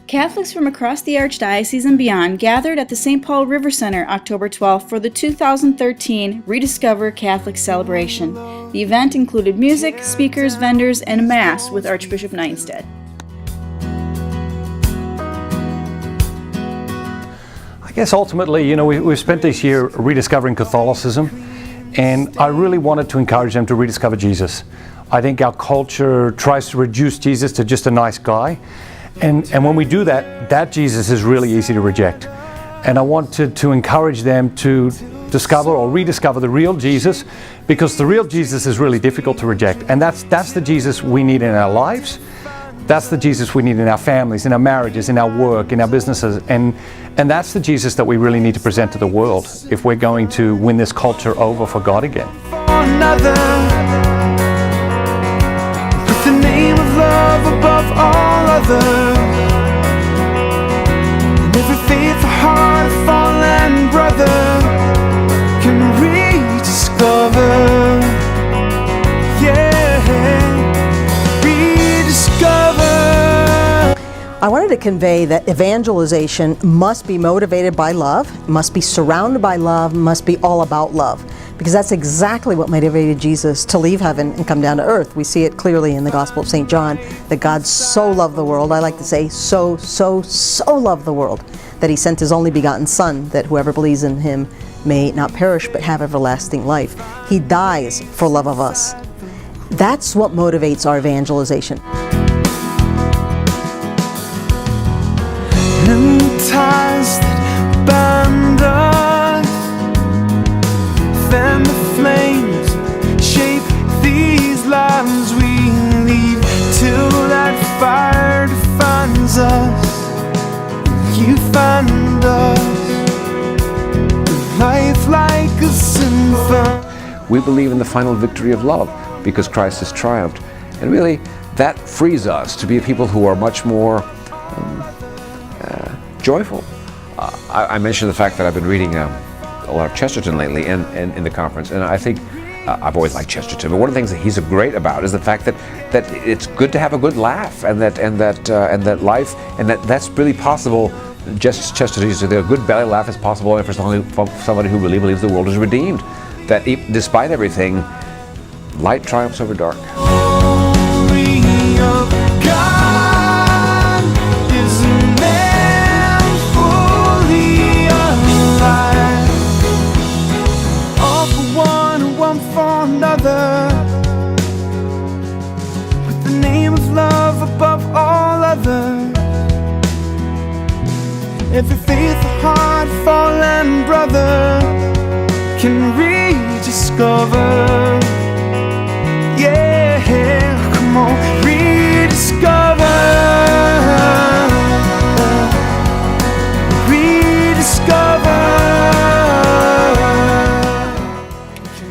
Catholics from across the Archdiocese and beyond gathered at the St. Paul River Center October 12th for the 2013 Rediscover Catholic celebration. The event included music, speakers, vendors, and a Mass with Archbishop Nienstedt. I guess ultimately, we've spent this year rediscovering Catholicism, and I really wanted to encourage them to rediscover Jesus. I think our culture tries to reduce Jesus to just a nice guy. And when we do that, that Jesus is really easy to reject. And I wanted to encourage them to discover or rediscover the real Jesus, because the real Jesus is really difficult to reject. And that's the Jesus we need in our lives. That's the Jesus we need in our families, in our marriages, in our work, in our businesses. And that's the Jesus that we really need to present to the world if we're going to win this culture over for God again. Put the name of love above all others. And every faithful heart of fallen brother can rediscover. Yeah, rediscover. I wanted to convey that evangelization must be motivated by love, must be surrounded by love, must be all about love. Because that's exactly what motivated Jesus to leave heaven and come down to earth. We see it clearly in the Gospel of St. John, that God so loved the world, I like to say so loved the world, that he sent his only begotten Son, that whoever believes in him may not perish but have everlasting life. He dies for love of us. That's what motivates our evangelization. And the ties that bind us, fan the flames, shape these lives we lead, till that fire defines us. You find us, life like a symphony. We believe in the final victory of love because Christ has triumphed. And really, that frees us to be people who are much more joyful. I mentioned the fact that I've been reading a lot of Chesterton lately and in the conference, and I think I've always liked Chesterton, but one of the things that he's great about is the fact that it's good to have a good laugh, and that life, and that's really possible. Just Chesterton used to say a good belly laugh is possible only for somebody who really believes the world is redeemed. That despite everything, light triumphs over dark. With the name of love above all others, every faithful heart, fallen brother can rediscover. Yeah, come on, rediscover. Rediscover.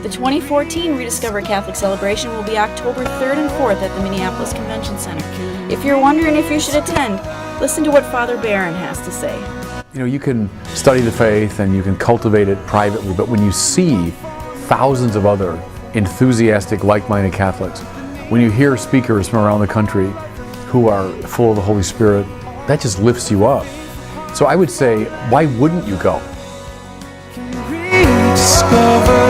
The 2014 Rediscover Catholic celebration will be October 3rd and 4th at the Minneapolis Convention Center. If you're wondering if you should attend, listen to what Father Barron has to say. You can study the faith and you can cultivate it privately, but when you see thousands of other enthusiastic, like-minded Catholics, when you hear speakers from around the country who are full of the Holy Spirit, that just lifts you up. So I would say, why wouldn't you go? Rediscover.